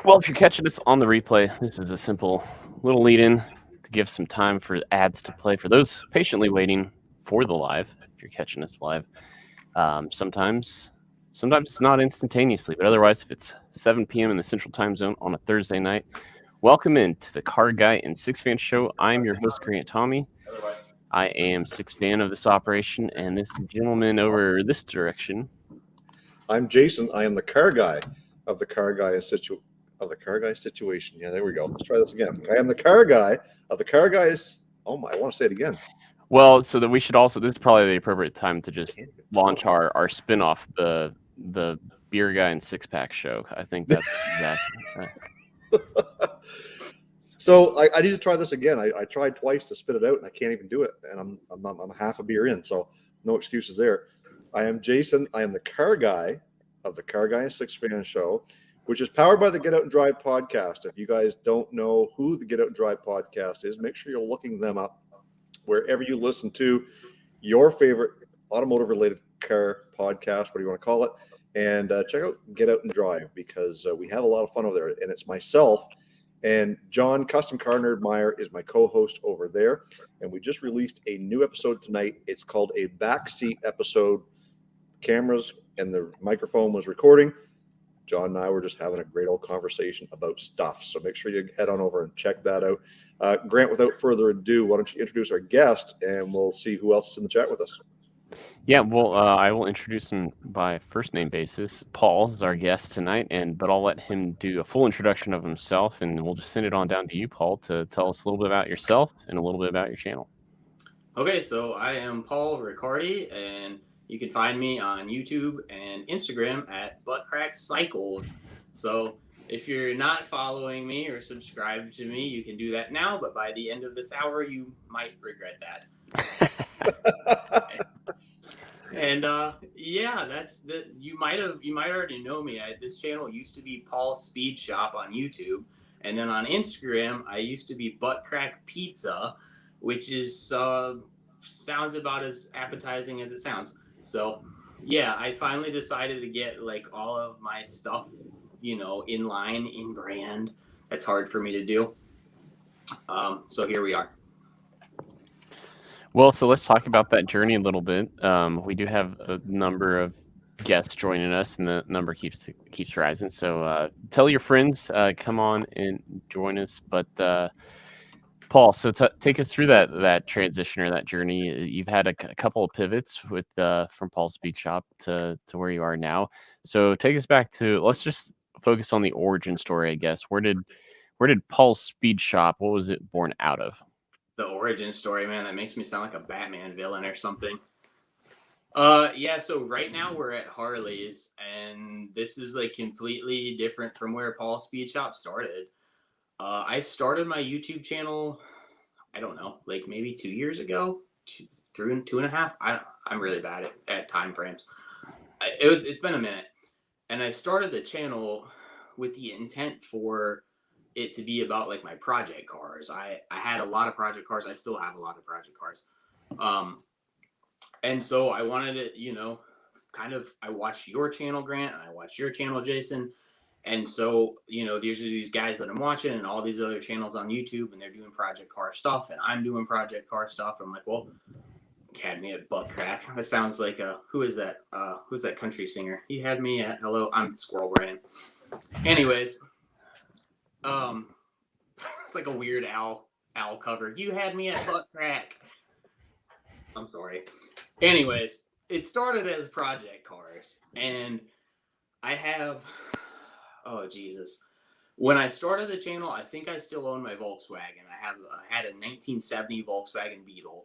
Well, if you're catching us on the replay, this is a simple little lead in to give some time for ads to play for those patiently waiting for the live. If you're catching us live, sometimes it's not instantaneously, but otherwise, if it's 7 p.m. in the Central Time Zone on a Thursday night, welcome in to the Car Guy and Six Fan Show. I'm your host, Grant Tommy. I am six fan of this operation, and this gentleman over this direction. I'm Jason. I am the car guy of the car guy situation. Yeah, there we go. Let's try this again. I am the car guy of the car guys. Oh my! I want to say it again. Well, so that we should also, this is probably the appropriate time to just launch our spin-off, the Beer Guy and Six Pack Show. I think that's exactly. So I need to try this again. I tried twice to spit it out, and I can't even do it. And I'm half a beer in, so no excuses there. I am Jason. I am the car guy of the Car Guy and Six Fan Show, which is powered by the Get Out and Drive podcast. If you guys don't know who the Get Out and Drive podcast is, make sure you're looking them up wherever you listen to your favorite automotive related car podcast, what do you want to call it, and check out Get Out and Drive, because we have a lot of fun over there. And it's myself and John Custom Car Nerd Meyer is my co-host over there, and we just released a new episode tonight. It's called a backseat episode. Cameras and the microphone was recording. John and I were just having a great old conversation about stuff. So make sure you head on over and check that out. Grant, without further ado, why don't you introduce our guest, and we'll see who else is in the chat with us. Yeah, well, I will introduce him by first name basis. Paul is our guest tonight, but I'll let him do a full introduction of himself, and we'll just send it on down to you, Paul, to tell us a little bit about yourself and a little bit about your channel. Okay, so I am Paul Riccardi, and you can find me on YouTube and Instagram at Buttcrack Cycles. So if you're not following me or subscribed to me, you can do that now, but by the end of this hour, you might regret that. And yeah, that's the you might already know me. This channel used to be Paul's Speed Shop on YouTube, and then on Instagram I used to be Buttcrack Pizza, which is sounds about as appetizing as it sounds. So yeah, I finally decided to get like all of my stuff, in line, in brand. That's hard for me to do. So here we are. Well, so let's talk about that journey a little bit. We do have a number of guests joining us, and the number keeps rising. So tell your friends, come on and join us. But Paul, so take us through that transition or that journey. You've had a couple of pivots with from Paul's Speed Shop to where you are now. So take us back to, let's just focus on the origin story, I guess. Where did Paul's Speed Shop, what was it born out of? The origin story, man, that makes me sound like a Batman villain or something. Yeah, so right now we're at Harley's, and this is like completely different from where Paul's Speed Shop started. I started my YouTube channel, I don't know, like maybe 2 years ago, two and a half. I'm really bad at time frames. It's been a minute, and I started the channel with the intent for it to be about like my project cars. I had a lot of project cars. I still have a lot of project cars. And so I wanted to, I watched your channel, Grant, and I watched your channel, Jason. And so, there's these guys that I'm watching and all these other channels on YouTube, and they're doing project car stuff, and I'm doing project car stuff. I'm like, well, had me at Buttcrack. That sounds like who is that? Who's that country singer? He had me at hello. I'm squirrel brain. Anyways. It's like a weird owl cover. You had me at Buttcrack. I'm sorry. Anyways, it started as project cars, and I have, oh Jesus. When I started the channel, I think I still own my Volkswagen. I had a 1970 Volkswagen Beetle.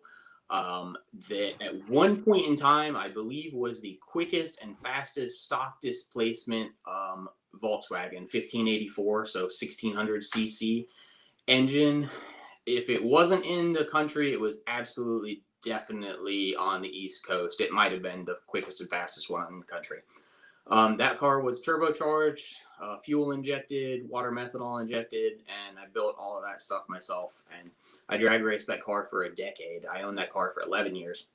That at one point in time, I believe was the quickest and fastest stock displacement Volkswagen 1584, so 1600 cc engine. If it wasn't in the country, it was absolutely definitely on the East Coast. It might have been the quickest and fastest one in the country. That car was turbocharged, fuel injected, water methanol injected, and I built all of that stuff myself. And I drag raced that car for a decade. I owned that car for 11 years.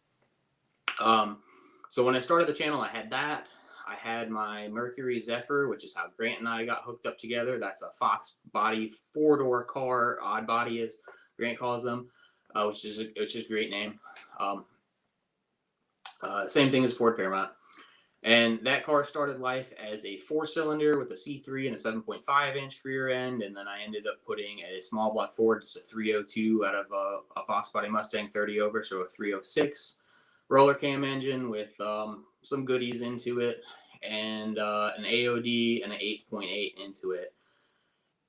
So when I started the channel, I had that. I had my Mercury Zephyr, which is how Grant and I got hooked up together. That's a Fox body 4-door car, odd body as Grant calls them, which is a great name. Same thing as Ford Fairmont. And that car started life as a 4-cylinder with a C3 and a 7.5-inch rear end. And then I ended up putting a small block Ford, just a 302 out of a Fox body Mustang 30 over, so a 306 roller cam engine with some goodies into it, and an AOD and an 8.8 into it.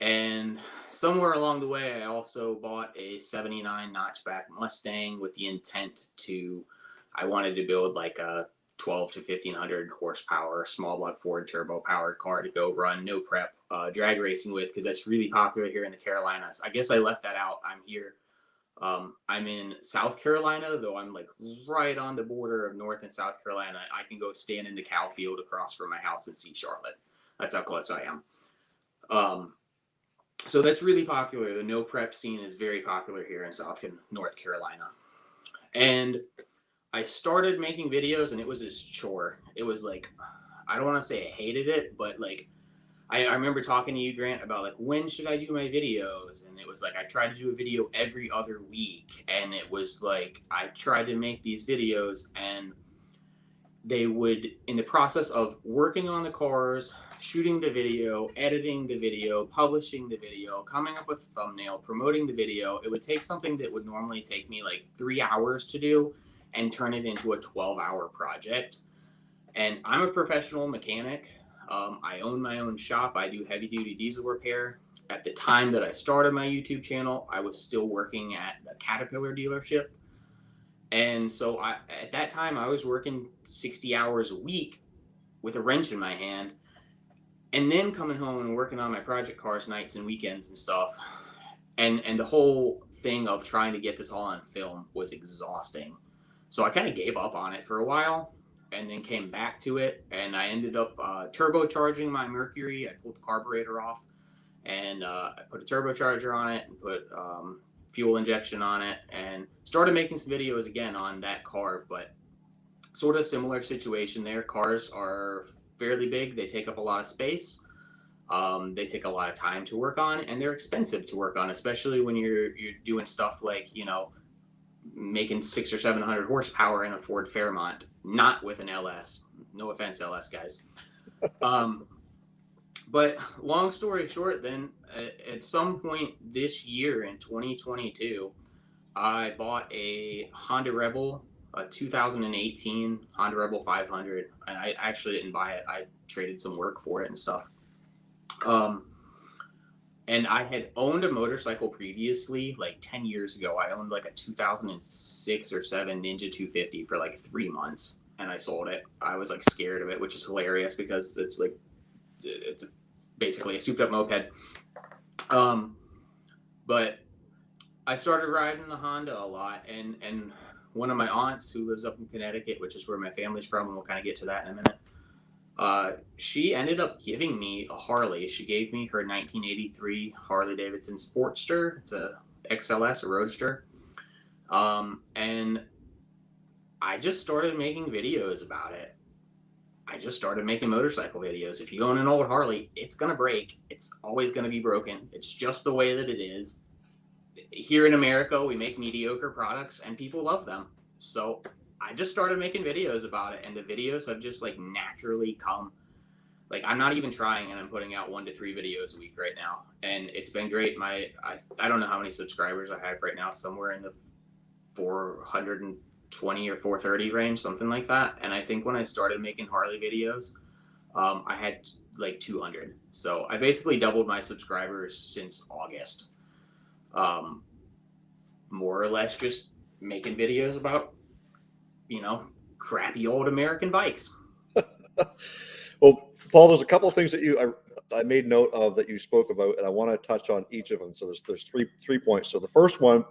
And somewhere along the way, I also bought a 79 notchback Mustang with the intent I wanted to build like a 12 to 1500 horsepower small block Ford turbo powered car to go run no prep drag racing with, because that's really popular here in the Carolinas. I guess I left that out. I'm in South Carolina, though I'm like right on the border of North and South Carolina. I can go stand in the cow field across from my house and see Charlotte. That's how close I am. So that's really popular. The no prep scene is very popular here in South and North Carolina. And I started making videos, and it was this chore. It was like, I don't want to say I hated it, but like, I remember talking to you, Grant, about like, when should I do my videos? And it was like, I tried to do a video every other week. And it was like, I tried to make these videos, and they would, in the process of working on the cars, shooting the video, editing the video, publishing the video, coming up with a thumbnail, promoting the video, it would take something that would normally take me like 3 hours to do and turn it into a 12-hour project. And I'm a professional mechanic. I own my own shop. I do heavy duty diesel repair. At the time that I started my YouTube channel, I was still working at the Caterpillar dealership. And so at that time, I was working 60 hours a week with a wrench in my hand, and then coming home and working on my project cars nights and weekends and stuff. And the whole thing of trying to get this all on film was exhausting. So I kind of gave up on it for a while, and then came back to it. And I ended up turbocharging my Mercury. I pulled the carburetor off, and I put a turbocharger on it, and put fuel injection on it, and started making some videos again on that car. But sort of similar situation there. Cars are fairly big. They take up a lot of space. They take a lot of time to work on, and they're expensive to work on, especially when you're doing stuff like, making 600 or 700 horsepower in a Ford Fairmont, not with an LS. No offense, LS guys. But long story short, then at some point this year in 2022, I bought a Honda Rebel, a 2018 Honda Rebel 500, and I actually didn't buy it. I traded some work for it and stuff. And I had owned a motorcycle previously, like 10 years ago. I owned like a 2006 or 7 Ninja 250 for like 3 months, and I sold it. I was like scared of it, which is hilarious because it's basically a souped up moped. But I started riding the Honda a lot, and one of my aunts who lives up in Connecticut, which is where my family's from, and we'll kind of get to that in a minute, she ended up giving me a Harley. She gave me her 1983 Harley Davidson Sportster. It's a XLS, a Roadster. And I just started making videos about it. I just started making motorcycle videos. If you own an old Harley, it's going to break. It's always going to be broken. It's just the way that it is. Here in America, we make mediocre products and people love them. So I just started making videos about it, and the videos have just like naturally come. Like, I'm not even trying, and I'm putting out 1 to 3 videos a week right now, and it's been great. I don't know how many subscribers I have right now, somewhere in the 420 or 430 range, something like that. And I think when I started making Harley videos, I had like 200. So I basically doubled my subscribers since August. More or less just making videos about, crappy old American bikes. Well, Paul, there's a couple of things that I made note of that you spoke about, and I want to touch on each of them. So there's three points. So the first one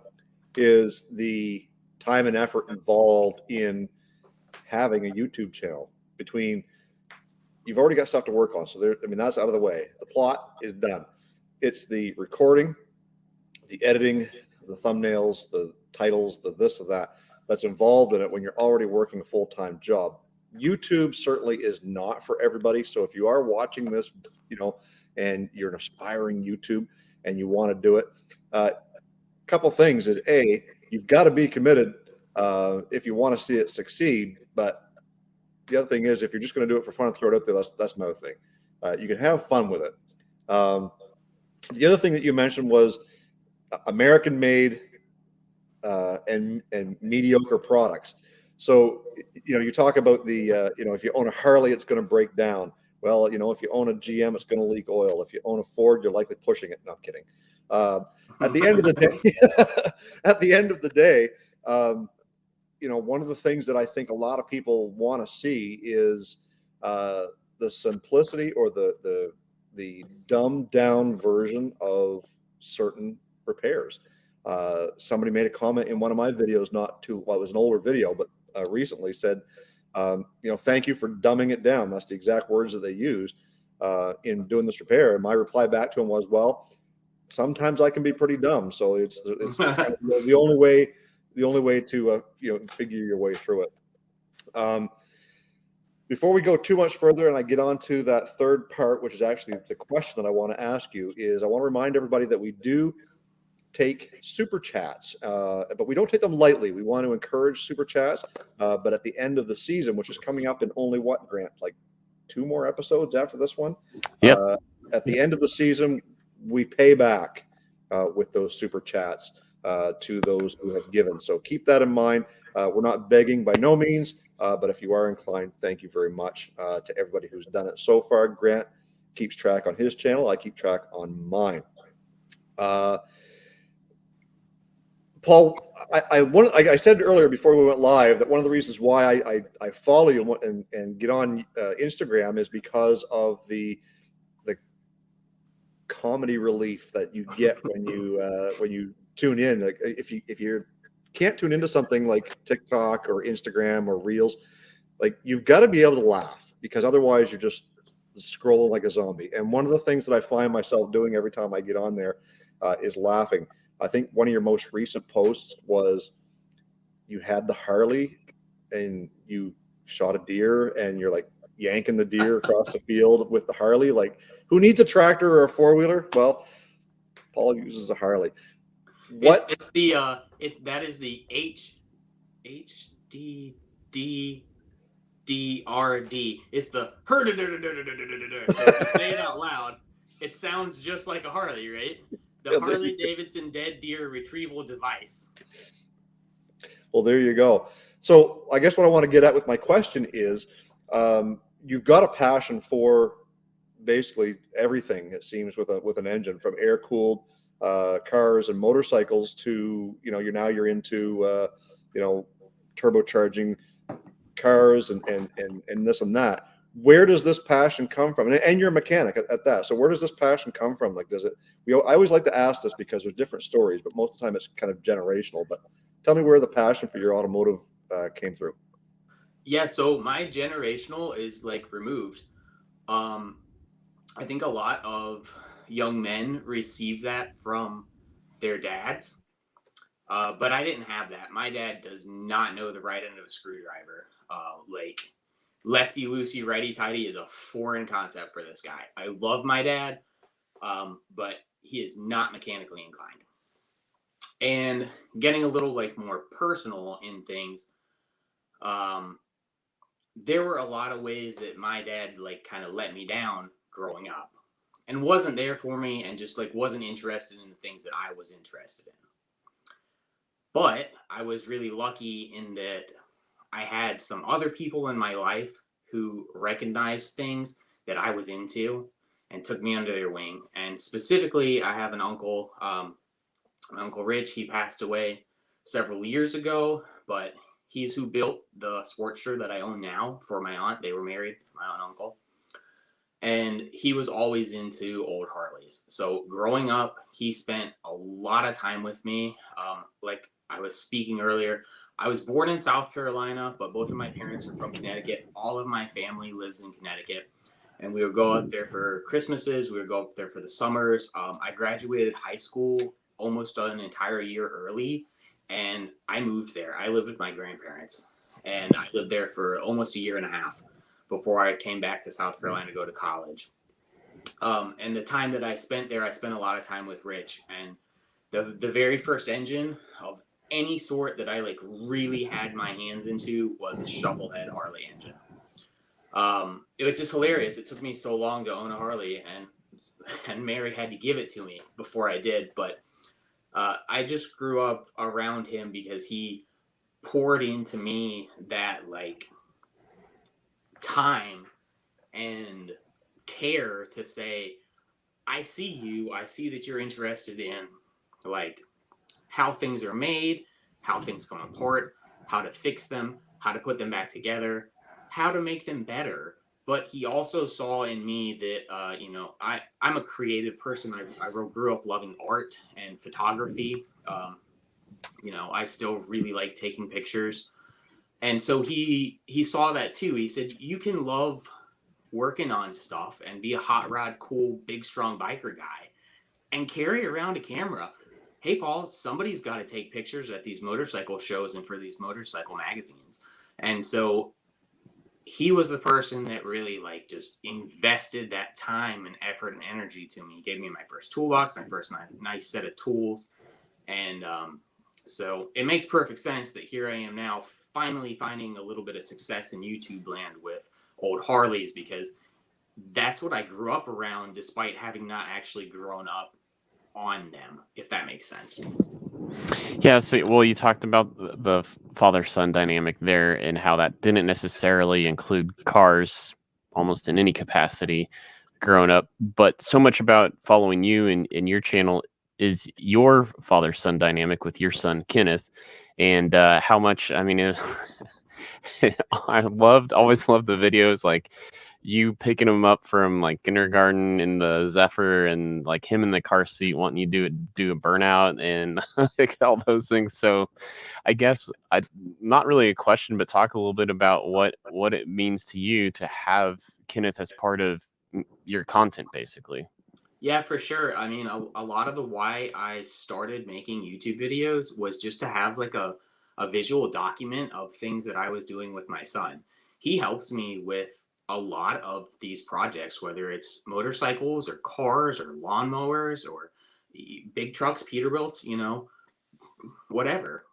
is the time and effort involved in having a YouTube channel. You've already got stuff to work on, so that's out of the way. The plot is done. It's the recording, the editing, the thumbnails, the titles, the this or that that's involved in it when you're already working a full-time job. YouTube certainly is not for everybody. So if you are watching this, and you're an aspiring YouTube and you want to do it, couple things is you've got to be committed if you want to see it succeed. But the other thing is, if you're just going to do it for fun and throw it out there, that's another thing. You can have fun with it. The other thing that you mentioned was American made and mediocre products. So, you talk about the, if you own a Harley, it's going to break down. Well, if you own a GM, it's going to leak oil. If you own a Ford, you're likely pushing it. No, I'm kidding. At the end of the day, one of the things that I think a lot of people want to see is the simplicity or the dumbed down version of certain repairs. Somebody made a comment in one of my videos, it was an older video, but recently said, thank you for dumbing it down. That's the exact words that they used in doing this repair. And my reply back to him was, well, sometimes I can be pretty dumb. So it's the only way to figure your way through it. Before we go too much further and I get on to that third part, which is actually the question that I want to ask you, is I want to remind everybody that we do take super chats, but we don't take them lightly. We want to encourage super chats, but at the end of the season, which is coming up in only what, Grant, like 2 more episodes after this one? Yep. At the end of the season, we pay back with those super chats to those who have given. So keep that in mind. We're not begging by no means, but if you are inclined, thank you very much to everybody who's done it so far. Grant keeps track on his channel. I keep track on mine. Paul, I said earlier before we went live that one of the reasons why I follow you and get on Instagram is because of the comedy relief that you get when you tune in. Like if you can't tune into something like TikTok or Instagram or Reels, like you've got to be able to laugh, because otherwise you're just scrolling like a zombie. And one of the things that I find myself doing every time I get on there is laughing. I think one of your most recent posts was you had the Harley and you shot a deer and you're like yanking the deer across the field with the Harley. Like, who needs a tractor or a 4-wheeler? Well, Paul uses a Harley. What? That is the HDDRD. It's the her. So if you say it out loud, it sounds just like a Harley, right? The Harley Davidson dead deer retrieval device. Well, there you go. So I guess what I want to get at with my question is, you've got a passion for basically everything, it seems, with an engine, from air-cooled cars and motorcycles to, you're into turbocharging cars and this and that. Where does this passion come from? And you're a mechanic at that. So where does this passion come from? Like, I always like to ask this because there's different stories, but most of the time it's kind of generational. But tell me where the passion for your automotive came through. Yeah, so my generational is like removed. I think a lot of young men receive that from their dads, but I didn't have that. My dad does not know the right end of a screwdriver. Like, lefty loosey, righty tighty is a foreign concept for this guy. I love my dad, but he is not mechanically inclined. And getting a little like more personal in things, there were a lot of ways that my dad like kind of let me down growing up and wasn't there for me and just like wasn't interested in the things that I was interested in. But I was really lucky in that I had some other people in my life who recognized things that I was into and took me under their wing. And specifically, I have an uncle, my Uncle Rich. He passed away several years ago, but he's who built the Sportster that I own now for my aunt. They were married, my aunt and uncle. And he was always into old Harleys. So growing up, he spent a lot of time with me. Like I was speaking earlier, I was born in South Carolina, but both of my parents are from Connecticut. All of my family lives in Connecticut. And we would go up there for Christmases. We would go up there for the summers. I graduated high school almost an entire year early, and I moved there. I lived with my grandparents. and I lived there for almost a year and a half before I came back to South Carolina to go to college. And the time that I spent there, I spent a lot of time with Rich, and the very first engine of any sort that I like really had my hands into was a shovelhead Harley engine. It was just hilarious. It took me so long to own a Harley, and Mary had to give it to me before I did. But I just grew up around him because he poured into me that like time and care to say, I see you. I see that you're interested in like how things are made, how things come apart, how to fix them, how to put them back together, how to make them better. But he also saw in me that, you know, I'm a creative person. I grew up loving art and photography. You know, I still really like taking pictures. And so he saw that too. He said, you can love working on stuff and be a hot rod, cool, big, strong biker guy and carry around a camera. Hey, Paul, somebody's got to take pictures at these motorcycle shows and for these motorcycle magazines. And so he was the person that really like just invested that time and effort and energy to me. He gave me my first toolbox, my first nice set of tools. And so it makes perfect sense that here I am now finally finding a little bit of success in YouTube land with old Harleys, because that's what I grew up around despite having not actually grown up on them, if that makes sense. Yeah, so well, you talked about the father-son dynamic there and how that didn't necessarily include cars almost in any capacity growing up, but so much about following you and your channel is your father-son dynamic with your son Kenneth, and how much, I mean, I always loved the videos, like you picking him up from like kindergarten in the Zephyr and like him in the car seat wanting you to do a burnout and like all those things. So I guess not really a question, but talk a little bit about what it means to you to have Kenneth as part of your content, basically. Yeah, for sure. I mean, a lot of the why I started making YouTube videos was just to have like a visual document of things that I was doing with my son. He helps me with a lot of these projects, whether it's motorcycles or cars or lawnmowers or big trucks, Peterbilts, you know, whatever.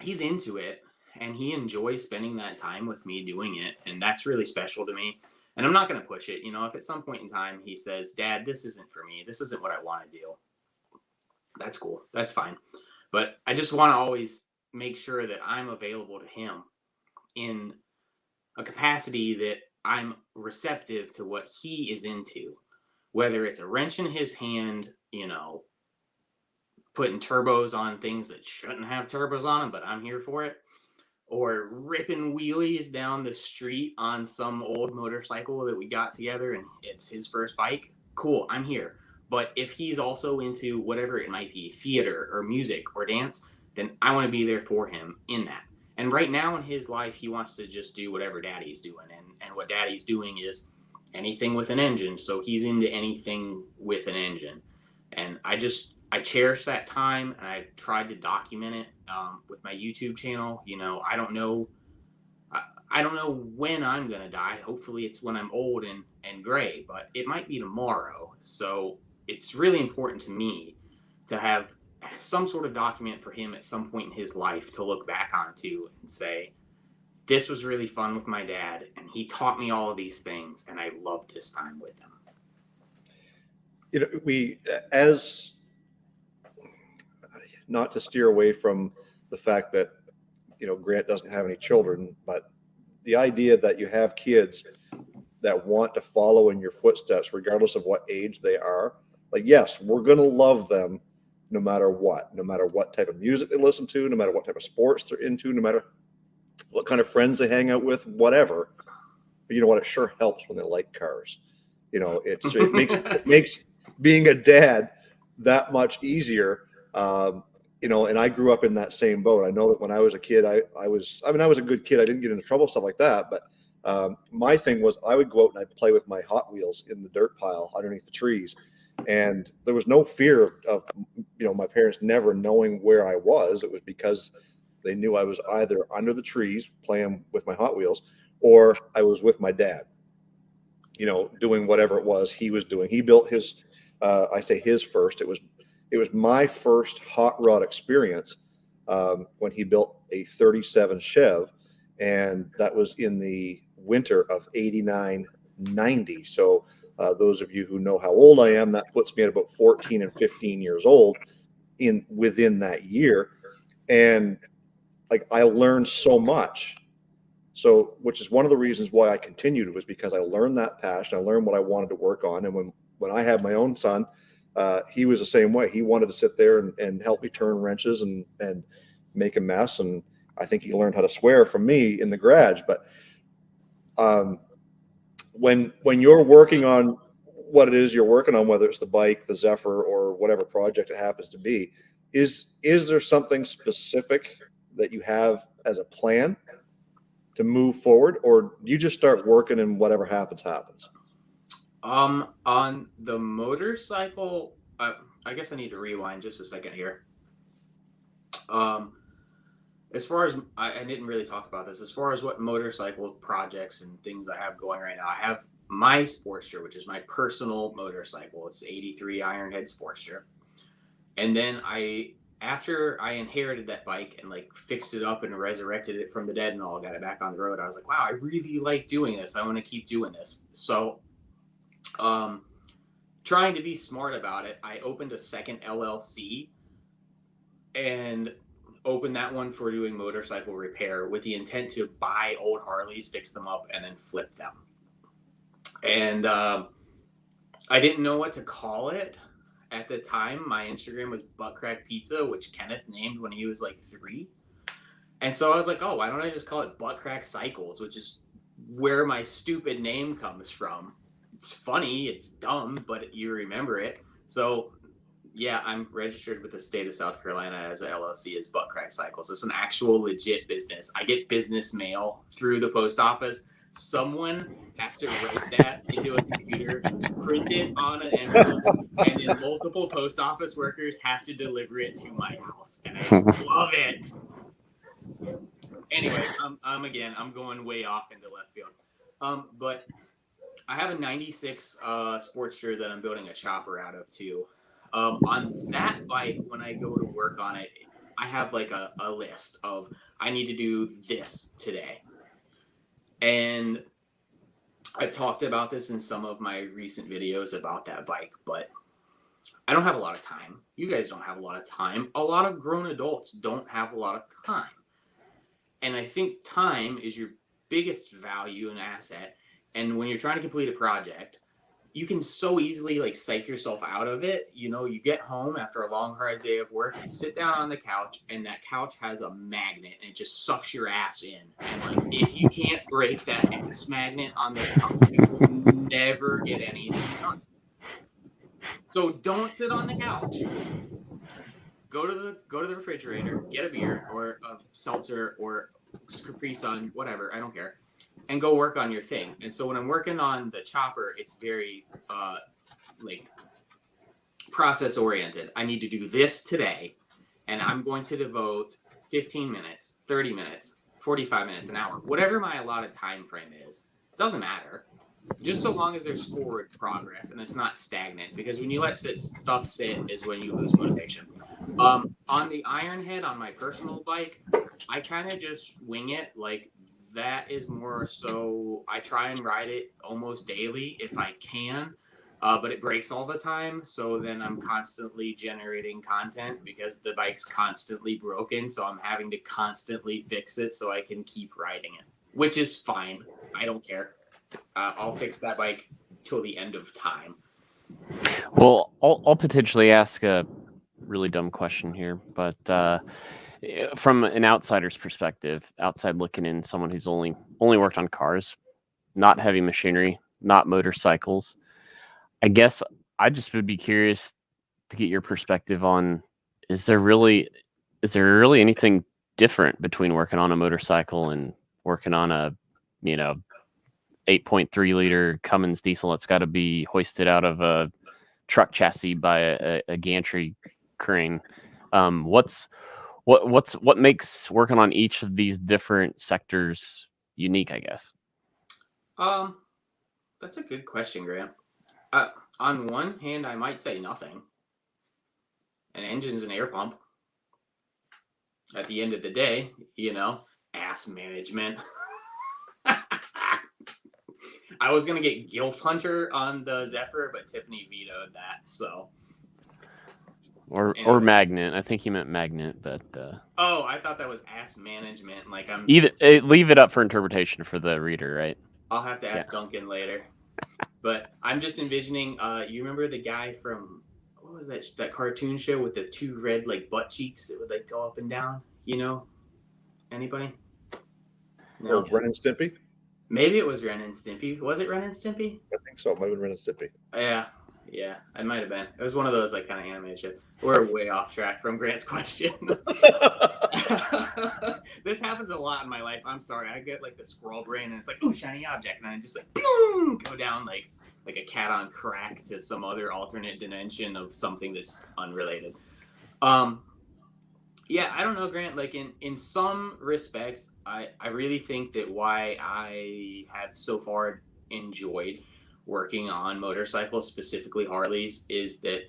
He's into it and he enjoys spending that time with me doing it. And that's really special to me. And I'm not going to push it. You know, if at some point in time he says, Dad, this isn't for me, this isn't what I want to do, that's cool. That's fine. But I just want to always make sure that I'm available to him in a capacity that I'm receptive to what he is into, whether it's a wrench in his hand, you know, putting turbos on things that shouldn't have turbos on them, but I'm here for it, or ripping wheelies down the street on some old motorcycle that we got together and it's his first bike. Cool, I'm here. But if he's also into whatever it might be, theater or music or dance, then I want to be there for him in that. And right now in his life, he wants to just do whatever Daddy's doing. And what Daddy's doing is anything with an engine. So he's into anything with an engine. And I cherish that time, and I've tried to document it with my YouTube channel. You know, I don't know when I'm gonna die. Hopefully, it's when I'm old and gray, but it might be tomorrow. So it's really important to me to have some sort of document for him at some point in his life to look back onto and say, this was really fun with my dad, and he taught me all of these things, and I loved this time with him. You know, as not to steer away from the fact that, you know, Grant doesn't have any children, but the idea that you have kids that want to follow in your footsteps, regardless of what age they are, like, yes, we're going to love them no matter what type of music they listen to, no matter what type of sports they're into, no matter what kind of friends they hang out with, whatever. But you know what? It sure helps when they like cars. You know, it makes being a dad that much easier. You know, and I grew up in that same boat. I know that when I was a kid, I was a good kid. I didn't get into trouble, stuff like that. But my thing was I would go out and I'd play with my Hot Wheels in the dirt pile underneath the trees. And there was no fear of, you know, my parents never knowing where I was. It was because They knew I was either under the trees playing with my Hot Wheels, or I was with my dad, you know, doing whatever it was he was doing. He built his, I say his first. It was my first hot rod experience when he built a 37 Chev, and that was in the winter of 89, 90. So those of you who know how old I am, that puts me at about 14 and 15 years old within that year. And like, I learned so much. So, which is one of the reasons why I continued, was because I learned that passion. I learned what I wanted to work on. And when I had my own son, he was the same way. He wanted to sit there and help me turn wrenches and make a mess. And I think he learned how to swear from me in the garage. But when you're working on what it is you're working on, whether it's the bike, the Zephyr, or whatever project it happens to be, is there something specific that you have as a plan to move forward, or you just start working and whatever happens? On the motorcycle, I guess I need to rewind just a second here. As far as I didn't really talk about this, as far as what motorcycle projects and things I have going right now, I have my Sportster, which is my personal motorcycle. It's 83 Ironhead Sportster. And then after I inherited that bike and like fixed it up and resurrected it from the dead and all, got it back on the road, I was like, wow, I really like doing this. I want to keep doing this. So trying to be smart about it, I opened a second LLC and opened that one for doing motorcycle repair with the intent to buy old Harleys, fix them up, and then flip them. And I didn't know what to call it. At the time, my Instagram was Buttcrack Pizza, which Kenneth named when he was like 3. And so I was like, oh, why don't I just call it Buttcrack Cycles, which is where my stupid name comes from. It's funny, it's dumb, but you remember it. So yeah, I'm registered with the state of South Carolina as a LLC as Buttcrack Cycles. It's an actual legit business. I get business mail through the post office. Someone has to write that into a computer, print it on an envelope, and then multiple post office workers have to deliver it to my house. And I love it. Anyway, I'm going way off into left field. But I have a 96 Sportster that I'm building a chopper out of too. On that bike, when I go to work on it, I have like a list of, I need to do this today. And I've talked about this in some of my recent videos about that bike, but I don't have a lot of time. You guys don't have a lot of time. A lot of grown adults don't have a lot of time. And I think time is your biggest value and asset. And when you're trying to complete a project, you can so easily like psych yourself out of it. You know, you get home after a long, hard day of work, you sit down on the couch, and that couch has a magnet and it just sucks your ass in. And like, if you can't break that X magnet on the couch, you will never get anything done. So don't sit on the couch. Go to the refrigerator, get a beer or a seltzer or Capri Sun, whatever, I don't care, and go work on your thing. And so when I'm working on the chopper, it's very like process oriented. I need to do this today, and I'm going to devote 15 minutes, 30 minutes, 45 minutes, an hour, whatever my allotted time frame is. It doesn't matter, just so long as there's forward progress and it's not stagnant, because when you let stuff sit is when you lose motivation. On the Ironhead, on my personal bike, I kind of just wing it. Like, that is more so, I try and ride it almost daily if I can, but it breaks all the time. So then I'm constantly generating content because the bike's constantly broken. So I'm having to constantly fix it so I can keep riding it, which is fine. I don't care. I'll fix that bike till the end of time. Well, I'll potentially ask a really dumb question here, but from an outsider's perspective, outside looking in, someone who's only worked on cars, not heavy machinery, not motorcycles, I guess I just would be curious to get your perspective on, is there really anything different between working on a motorcycle and working on a, 8.3 liter Cummins diesel that's got to be hoisted out of a truck chassis by a gantry crane? What's what makes working on each of these different sectors unique, I guess? That's a good question, Grant. On one hand, I might say nothing. An engine's an air pump. At the end of the day, ass management. I was gonna get Gilf Hunter on the Zephyr, but Tiffany vetoed that. So, or magnet. I think he meant magnet, but oh, I thought that was ass management. Like I'm either leave it up for interpretation for the reader, right? I'll have to ask Duncan later. But I'm just envisioning. You remember the guy from what was that cartoon show with the two red like butt cheeks that would like go up and down? Anybody? No. Or Ren and Stimpy? Maybe it was Ren and Stimpy. Was it Ren and Stimpy? I think so. It might have been Ren and Stimpy. Yeah, it might have been. It was one of those like kind of animated shit. We're way off track from Grant's question. This happens a lot in my life. I'm sorry. I get like the squirrel brain and it's like, ooh, shiny object. And I just like boom, go down like a cat on crack to some other alternate dimension of something that's unrelated. Yeah, I don't know, Grant. Like in some respects, I really think that why I have so far enjoyed working on motorcycles, specifically Harleys, is that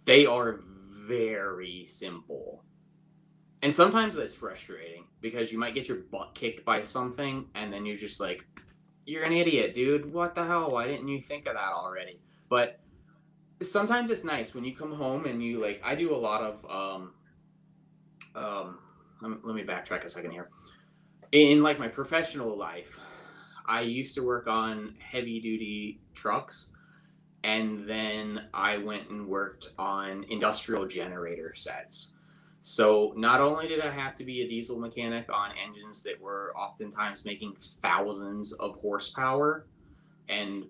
they are very simple. And sometimes that's frustrating because you might get your butt kicked by something and then you're just like, you're an idiot, dude. What the hell? Why didn't you think of that already? But sometimes it's nice when you come home and you like, I do a lot of, let me backtrack a second here. In like my professional life, I used to work on heavy duty trucks, and then I went and worked on industrial generator sets. So not only did I have to be a diesel mechanic on engines that were oftentimes making thousands of horsepower, and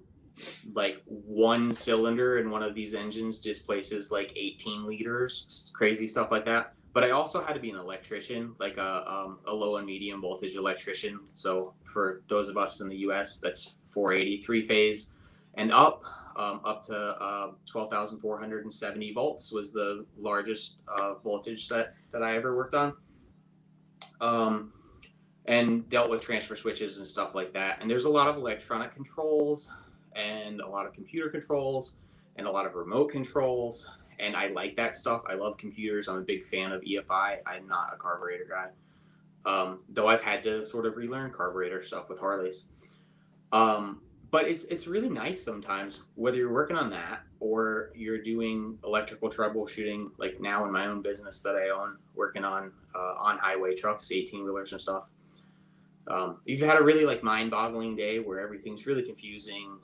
like one cylinder in one of these engines displaces like 18 liters, crazy stuff like that. But I also had to be an electrician, like a low and medium voltage electrician. So for those of us in the US, that's 480 three-phase and up to 12,470 volts was the largest voltage set that I ever worked on. And dealt with transfer switches and stuff like that. And there's a lot of electronic controls and a lot of computer controls and a lot of remote controls. And I like that stuff. I love computers. I'm a big fan of EFI. I'm not a carburetor guy, though I've had to sort of relearn carburetor stuff with Harleys. But it's really nice sometimes, whether you're working on that or you're doing electrical troubleshooting, like now in my own business that I own, working on highway trucks, 18-wheelers and stuff. You've had a really like mind-boggling day where everything's really confusing,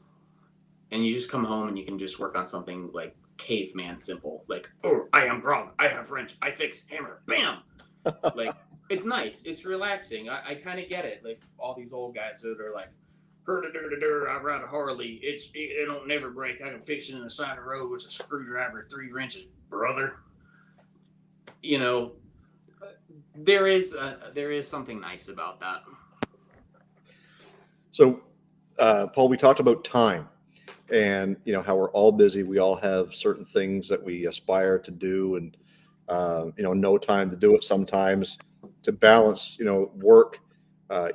and you just come home and you can just work on something like caveman simple, like, oh, I am Grog, I have wrench, I fix hammer, bam. Like, it's nice, it's relaxing. I kind of get it. Like all these old guys that are like, I ride a Harley, it don't never break, I can fix it in the side of the road with a screwdriver, 3 wrenches, brother. There is something nice about that. So Paul, we talked about time. And how we're all busy. We all have certain things that we aspire to do, and no time to do it sometimes. To balance, work,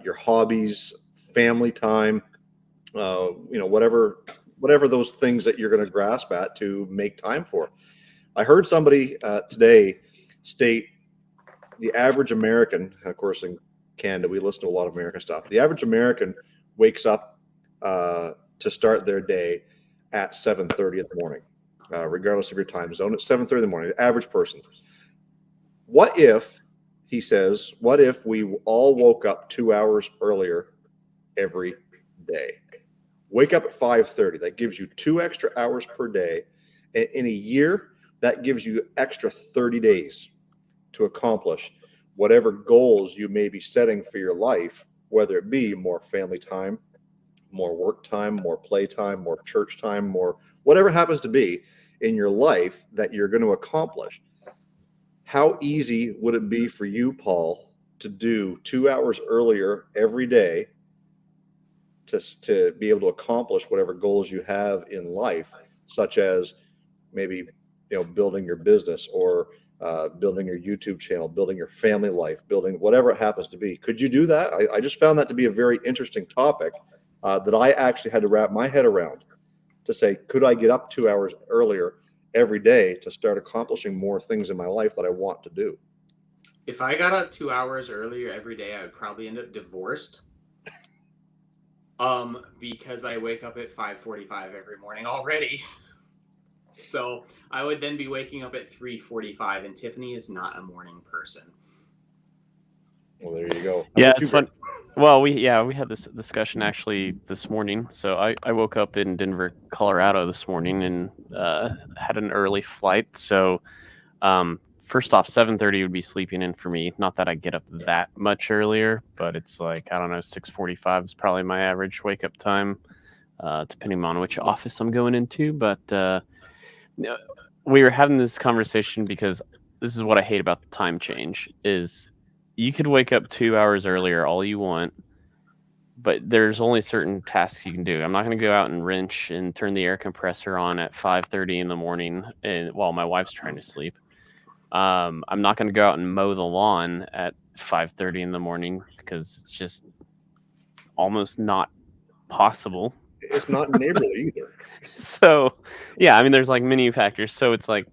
your hobbies, family time, whatever those things that you're going to grasp at to make time for. I heard somebody today state the average American, of course, in Canada we listen to a lot of American stuff. The average American wakes up to start their day at 7:30 in the morning, regardless of your time zone. At 7:30 in the morning, the average person. What if, he says, what if we all woke up 2 hours earlier every day? Wake up at 5:30. That gives you 2 extra hours per day. In a year, that gives you extra 30 days to accomplish whatever goals you may be setting for your life, whether it be more family time, more work time, more play time, more church time, more whatever happens to be in your life that you're going to accomplish. How easy would it be for you, Paul, to do 2 hours earlier every day to be able to accomplish whatever goals you have in life, such as maybe building your business or building your YouTube channel, building your family life, building whatever it happens to be. Could you do that? I just found that to be a very interesting topic that I actually had to wrap my head around to say, could I get up 2 hours earlier every day to start accomplishing more things in my life that I want to do? If I got up 2 hours earlier every day, I would probably end up divorced. Because I wake up at 5:45 every morning already. So I would then be waking up at 3:45, and Tiffany is not a morning person. Well, there you go. Yeah, it's fun. Well, we had this discussion actually this morning. So I woke up in Denver, Colorado this morning and had an early flight. So first off, 7:30 would be sleeping in for me. Not that I get up that much earlier, but it's like, I don't know, 6:45 is probably my average wake up time, depending on which office I'm going into. But we were having this conversation because this is what I hate about the time change is you could wake up 2 hours earlier all you want, but there's only certain tasks you can do. I'm not going to go out and wrench and turn the air compressor on at 5:30 in the morning and while my wife's trying to sleep. I'm not going to go out and mow the lawn at 5:30 in the morning because it's just almost not possible. It's not neighborly either. So, yeah, I mean, there's like many factors. So it's like,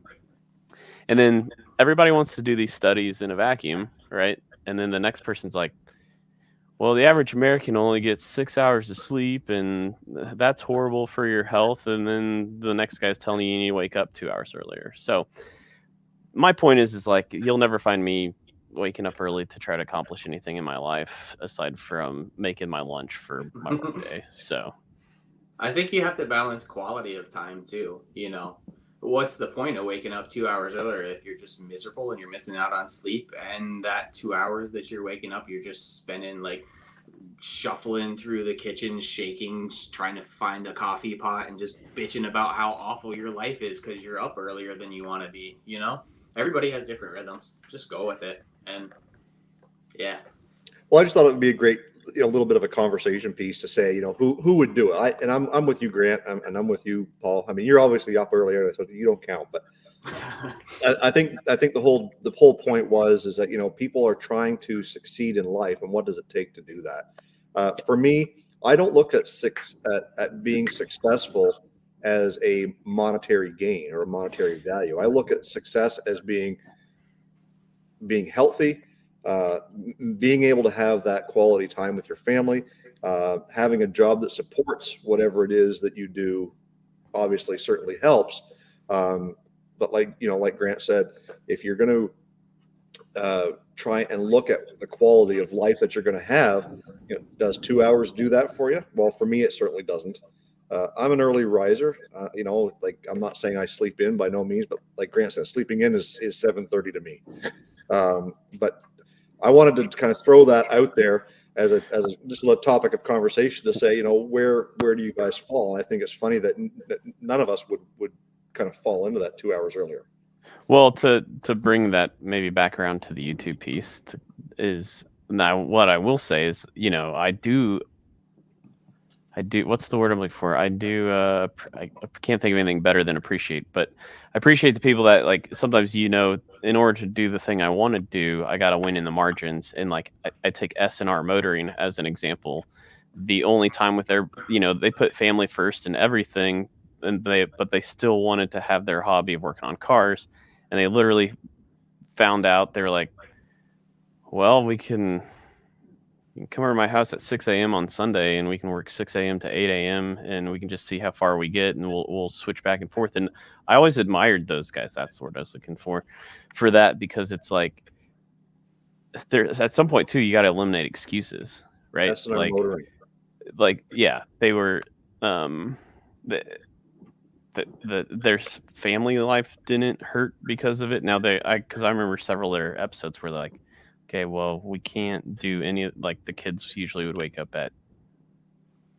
and then everybody wants to do these studies in a vacuum, right? And then the next person's like, well, the average American only gets 6 hours of sleep, and that's horrible for your health. And then the next guy's telling you need to wake up 2 hours earlier. So my point is like, you'll never find me waking up early to try to accomplish anything in my life aside from making my lunch for my workday. So I think you have to balance quality of time too. You know, what's the point of waking up 2 hours earlier if you're just miserable and you're missing out on sleep? And that 2 hours that you're waking up, you're just spending like shuffling through the kitchen, shaking, trying to find a coffee pot and just bitching about how awful your life is because you're up earlier than you want to be. You know, everybody has different rhythms. Just go with it. And yeah. Well, I just thought it would be a great, little bit of a conversation piece to say, who would do it. I'm with you, Grant, and I'm with you, Paul. I mean, you're obviously up earlier, so you don't count. But I think the whole point is that people are trying to succeed in life, and what does it take to do that? For me, I don't look at being successful as a monetary gain or a monetary value. I look at success as being healthy, being able to have that quality time with your family, having a job that supports whatever it is that you do, obviously certainly helps. But like Grant said, if you're going to try and look at the quality of life that you're going to have, does 2 hours do that for you? Well, for me, it certainly doesn't. I'm an early riser. I'm not saying I sleep in by no means, but like Grant said, sleeping in is 7:30 to me. But I wanted to kind of throw that out there as just a topic of conversation to say, where do you guys fall? I think it's funny that none of us would kind of fall into that 2 hours earlier. Well, to bring that maybe back around to the YouTube piece is now what I will say is, I do. What's the word I'm looking for? I can't think of anything better than appreciate, but I appreciate the people that like sometimes, in order to do the thing I want to do, I got to win in the margins. And like, I take S&R Motoring as an example. The only time with their, they put family first and everything, but they still wanted to have their hobby of working on cars. And they literally found out, they were like, well, you can come over to my house at 6 a.m. on Sunday and we can work 6 a.m. to 8 a.m. and we can just see how far we get and we'll switch back and forth. And I always admired those guys. That's what I was looking for that, because it's like there's at some point too, you got to eliminate excuses, right? That's motoring. Yeah, they were, their family life didn't hurt because of it. Now because I remember several of their episodes where they're like, okay, well, we can't do any, like the kids usually would wake up at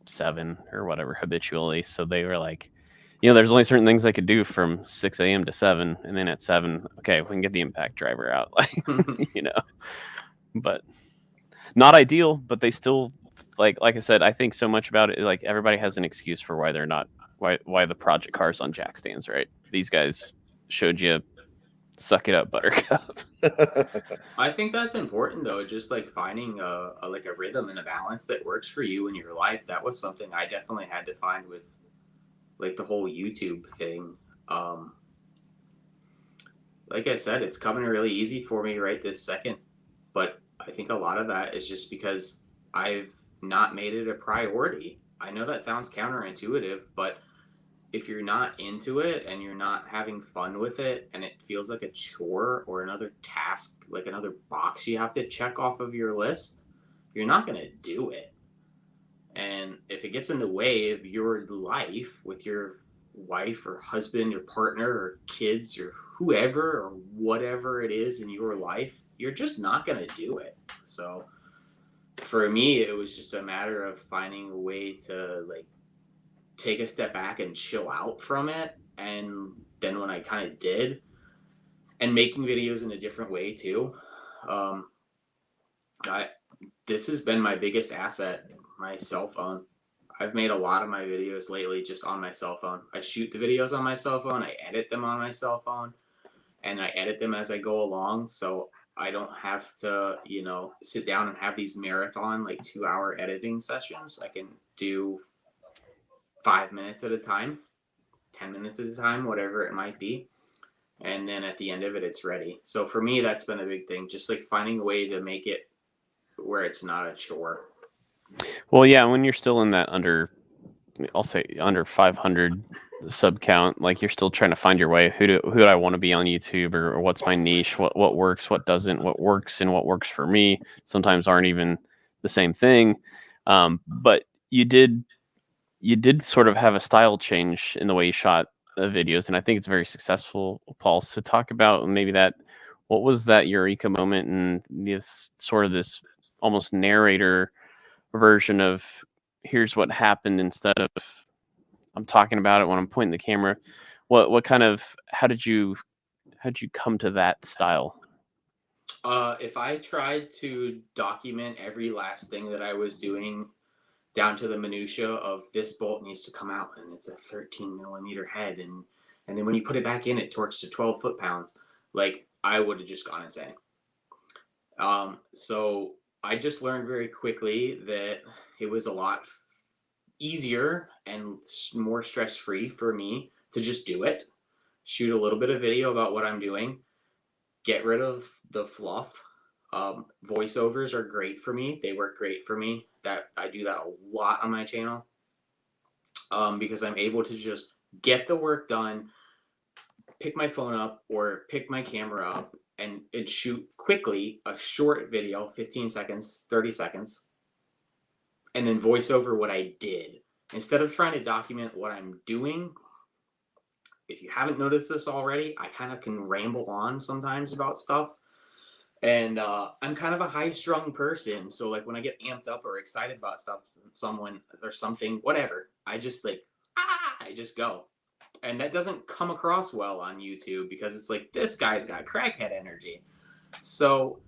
7 or whatever habitually. So they were like, there's only certain things they could do from 6 a.m. to 7. And then at 7, okay, we can get the impact driver out. But not ideal, but they still, like I said, I think so much about it. Like everybody has an excuse for why the project cars on jack stands, right? These guys showed you Suck it up, Buttercup. I think that's important though, just like finding a like a rhythm and a balance that works for you in your life. That was something I definitely had to find with like the whole YouTube thing. Like I said, it's coming really easy for me right this second, but I think a lot of that is just because I've not made it a priority. I know that sounds counterintuitive, but if you're not into it and you're not having fun with it and it feels like a chore or another task, like another box you have to check off of your list, you're not going to do it. And if it gets in the way of your life with your wife or husband, your partner or kids or whoever or whatever it is in your life, you're just not going to do it. So for me, it was just a matter of finding a way to like take a step back and chill out from it. And then when I kind of did, and making videos in a different way too, this has been my biggest asset, my cell phone. I've made a lot of my videos lately just on my cell phone. I shoot the videos on my cell phone, I edit them on my cell phone, and I edit them as I go along. So I don't have to, sit down and have these marathon, like 2-hour editing sessions. I can do 5 minutes at a time, 10 minutes at a time, whatever it might be. And then at the end of it, it's ready. So for me, that's been a big thing. Just like finding a way to make it where it's not a chore. Well, yeah, when you're still in that I'll say under 500 sub count, like you're still trying to find your way. Who do I want to be on YouTube, or what's my niche? What works, what doesn't, what works, and what works for me sometimes aren't even the same thing. But you did sort of have a style change in the way you shot the videos, and I think it's very successful, Paul. So talk about maybe what was that eureka moment and this almost narrator version of here's what happened instead of I'm talking about it when I'm pointing the camera. How did you come to that style? If I tried to document every last thing that I was doing down to the minutia of this bolt needs to come out and it's a 13 millimeter head, and then when you put it back in, it torques to 12 foot-pounds, like I would have just gone insane. So I just learned very quickly that it was a lot easier and more stress-free for me to just do it, shoot a little bit of video about what I'm doing, get rid of the fluff. Voiceovers are great for me. They work great for me. That I do that a lot on my channel, because I'm able to just get the work done, pick my phone up or pick my camera up and shoot quickly a short video, 15 seconds, 30 seconds, and then voice over what I did. Instead of trying to document what I'm doing, if you haven't noticed this already, I kind of can ramble on sometimes about stuff. And I'm kind of a high-strung person. So like when I get amped up or excited about stuff, someone or something, whatever, I just I just go. And that doesn't come across well on YouTube because it's like, this guy's got crackhead energy. So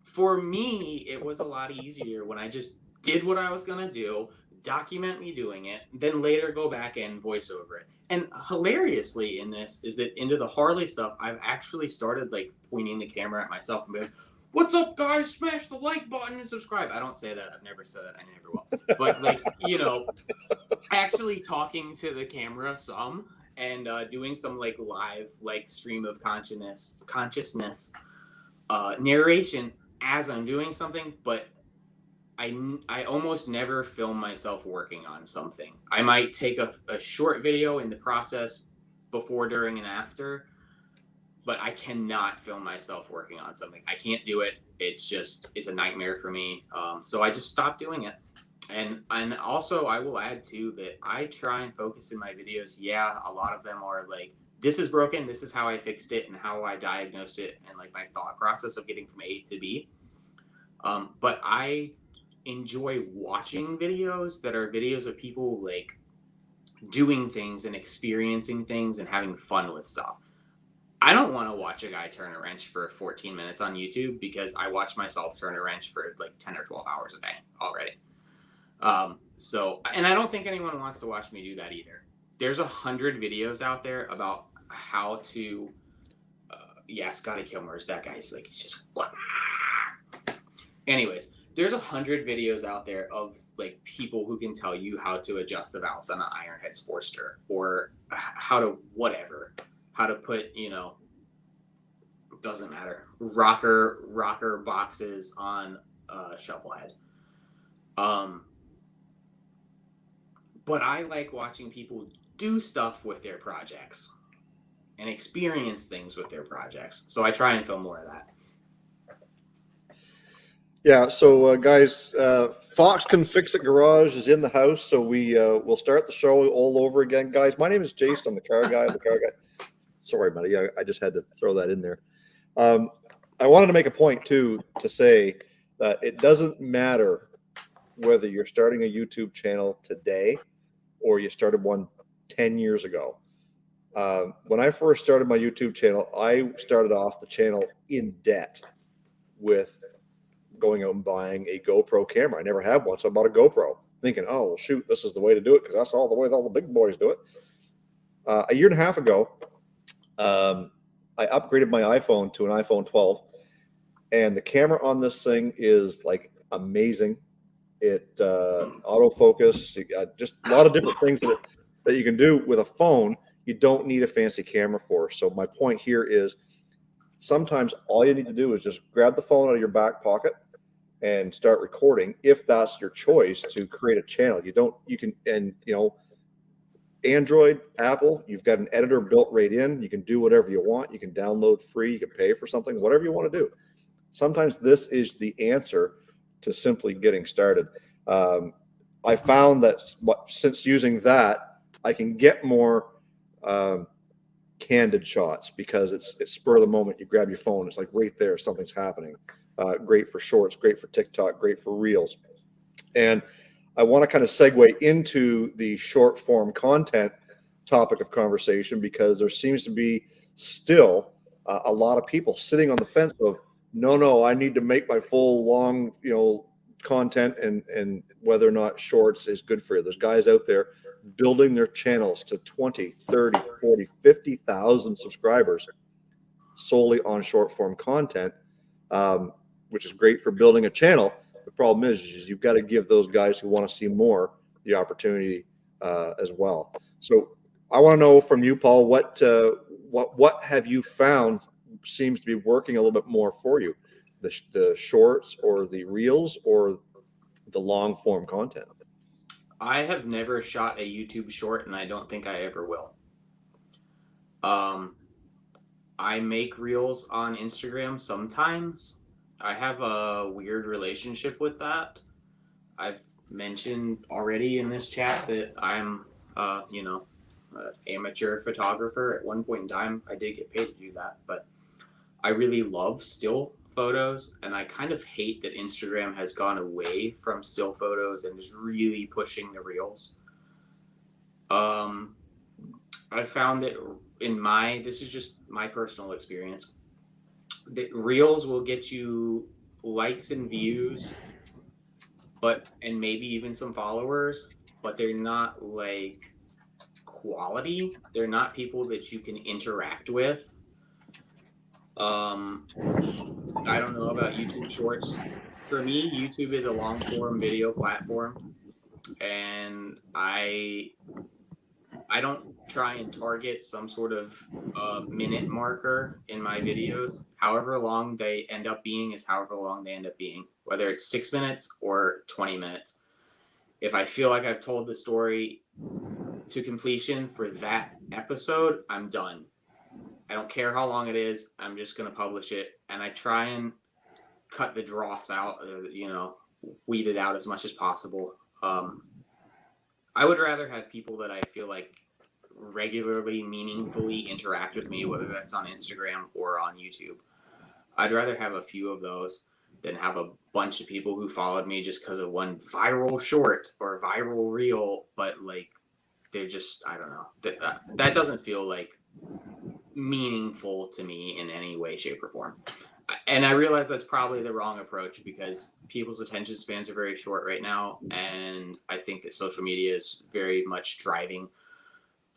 for me, it was a lot easier when I just did what I was going to do, document me doing it, then later go back and voice over it. And hilariously in this is that into the Harley stuff, I've actually started like pointing the camera at myself and being like, what's up, guys? Smash the like button and subscribe. I don't say that. I've never said that. I never will. But like, actually talking to the camera some and doing some like live like stream of consciousness narration as I'm doing something, but I almost never film myself working on something. I might take a short video in the process before, during, and after, but I cannot film myself working on something. I can't do it. It's a nightmare for me. So I just stopped doing it. And also I will add too that I try and focus in my videos. Yeah, a lot of them are like, this is broken, this is how I fixed it and how I diagnosed it and like my thought process of getting from A to B. But I enjoy watching videos that are videos of people like doing things and experiencing things and having fun with stuff. I don't want to watch a guy turn a wrench for 14 minutes on YouTube because I watch myself turn a wrench for like 10 or 12 hours a day already. And I don't think anyone wants to watch me do that either. There's 100 videos out there about how to yeah, Scotty Kilmer's that guy's like, he's just. Anyways, there's 100 videos out there of like people who can tell you how to adjust the valves on an Ironhead Sportster, or how to whatever, how to put, doesn't matter, rocker boxes on a shovelhead. But I like watching people do stuff with their projects and experience things with their projects. So I try and film more of that. Yeah, so guys, Fox Can Fix It Garage is in the house, so we'll start the show all over again. Guys, my name is Jason. I'm the car guy. Sorry, buddy, I just had to throw that in there. I wanted to make a point, too, to say that it doesn't matter whether you're starting a YouTube channel today or you started one 10 years ago. When I first started my YouTube channel, I started off the channel in debt with going out and buying a GoPro camera. I never had one, so I bought a GoPro, thinking, oh, well, shoot, this is the way to do it, because that's all the way all the big boys do it. A year and a half ago, I upgraded my iPhone to an iPhone 12, and the camera on this thing is like amazing. It autofocus, just a lot of different things that you can do with a phone. You don't need a fancy camera for. So my point here is, sometimes all you need to do is just grab the phone out of your back pocket and start recording, if that's your choice to create a channel. Android, Apple, you've got an editor built right in. You can do whatever you want. You can download free. You can pay for something, whatever you want to do. Sometimes this is the answer to simply getting started. I found that since using that, I can get more candid shots, because it's spur of the moment. You grab your phone, it's like right there, something's happening. Great for shorts, great for TikTok, great for reels. And I want to kind of segue into the short form content topic of conversation, because there seems to be still a lot of people sitting on the fence of, no, I need to make my full long, content, and whether or not shorts is good for you. There's guys out there building their channels to 20, 30, 40, 50,000 subscribers solely on short form content, which is great for building a channel. The problem is you've got to give those guys who want to see more the opportunity as well. So I want to know from you, Paul, what have you found seems to be working a little bit more for you? The shorts, or the reels, or the long form content? I have never shot a YouTube short, and I don't think I ever will. I make reels on Instagram sometimes. I have a weird relationship with that. I've mentioned already in this chat that I'm, an amateur photographer. At one point in time, I did get paid to do that, but I really love still photos, and I kind of hate that Instagram has gone away from still photos and is really pushing the reels. I found that this is just my personal experience, that reels will get you likes and views, and maybe even some followers, but they're not like quality. They're not people that you can interact with. I don't know about YouTube Shorts. For me, YouTube is a long form video platform, and I don't try and target some sort of minute marker in my videos. However long they end up being is however long they end up being, whether it's 6 minutes or 20 minutes. If I feel like I've told the story to completion for that episode, I'm done. I don't care how long it is. I'm just going to publish it. And I try and cut the dross out, weed it out as much as possible. I would rather have people that I feel like regularly, meaningfully interact with me, whether that's on Instagram or on YouTube. I'd rather have a few of those than have a bunch of people who followed me just because of one viral short or viral reel, but like they're just, I don't know. That doesn't feel like meaningful to me in any way, shape, or form. And I realize that's probably the wrong approach, because people's attention spans are very short right now, and I think that social media is very much driving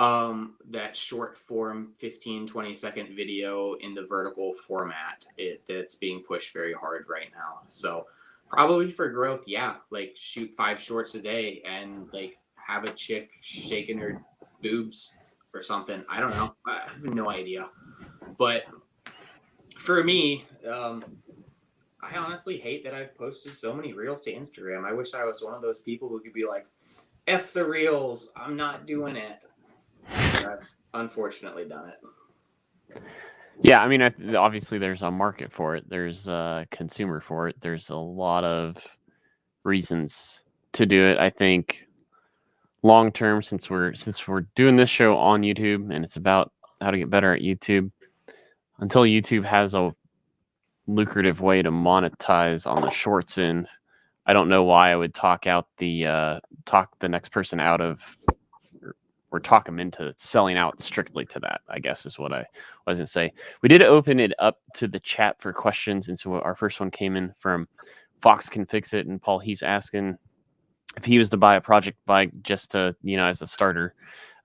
That short form 15-20 second video in the vertical format that's being pushed very hard right now. So probably for growth, yeah, like shoot 5 shorts a day and like have a chick shaking her boobs or something. I don't know. I have no idea. But for me, I honestly hate that I've posted so many reels to Instagram. I wish I was one of those people who could be like, F the reels, I'm not doing it. I've unfortunately done it. Yeah, I mean, obviously there's a market for it. There's a consumer for it. There's a lot of reasons to do it. I think long term, since we're doing this show on YouTube and it's about how to get better at YouTube, until YouTube has a lucrative way to monetize on the shorts end, I don't know why I would talk the next person out of or talk them into selling out strictly to that, I guess is what I was going to say. We did open it up to the chat for questions. And so our first one came in from Fox Can Fix It. And Paul, he's asking if he was to buy a project bike just to, as a starter,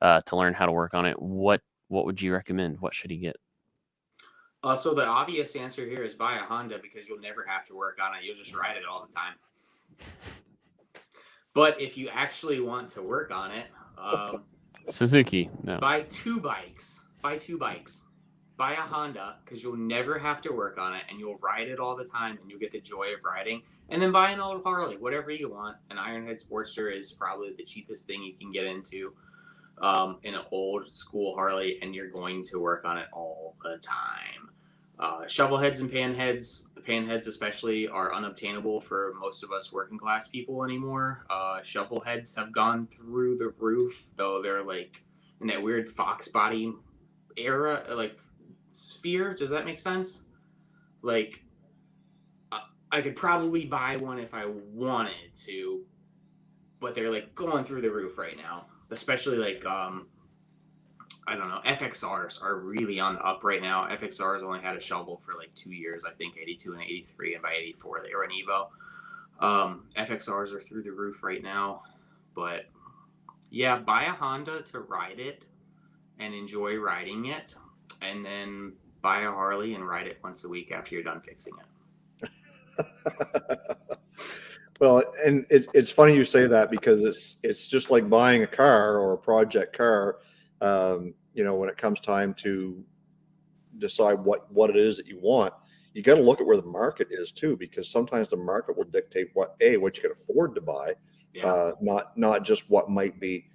to learn how to work on it, what would you recommend? What should he get? So the obvious answer here is buy a Honda because you'll never have to work on it. You'll just ride it all the time. But if you actually want to work on it, Suzuki. No. Buy 2 bikes. Buy a Honda because you'll never have to work on it and you'll ride it all the time and you'll get the joy of riding. And then buy an old Harley, whatever you want. An Ironhead Sportster is probably the cheapest thing you can get into in an old school Harley, and you're going to work on it all the time. Shovelheads and panheads, the panheads especially, are unobtainable for most of us working class people anymore. Shovelheads have gone through the roof, though they're like in that weird fox body era, like sphere. Does that make sense? Like, I could probably buy one if I wanted to, but they're like going through the roof right now. Especially like I don't know, FXRs are really on the up right now. FXRs only had a shovel for like 2 years, I think 82 and 83, and by 84 they were an Evo. FXRs are through the roof right now, but yeah, buy a Honda to ride it and enjoy riding it, and then buy a Harley and ride it once a week after you're done fixing it. Well, and it's funny you say that because it's just like buying a car or a project car. When it comes time to decide what it is that you want, you got to look at where the market is too, because sometimes the market will dictate what you can afford to buy, not just what might be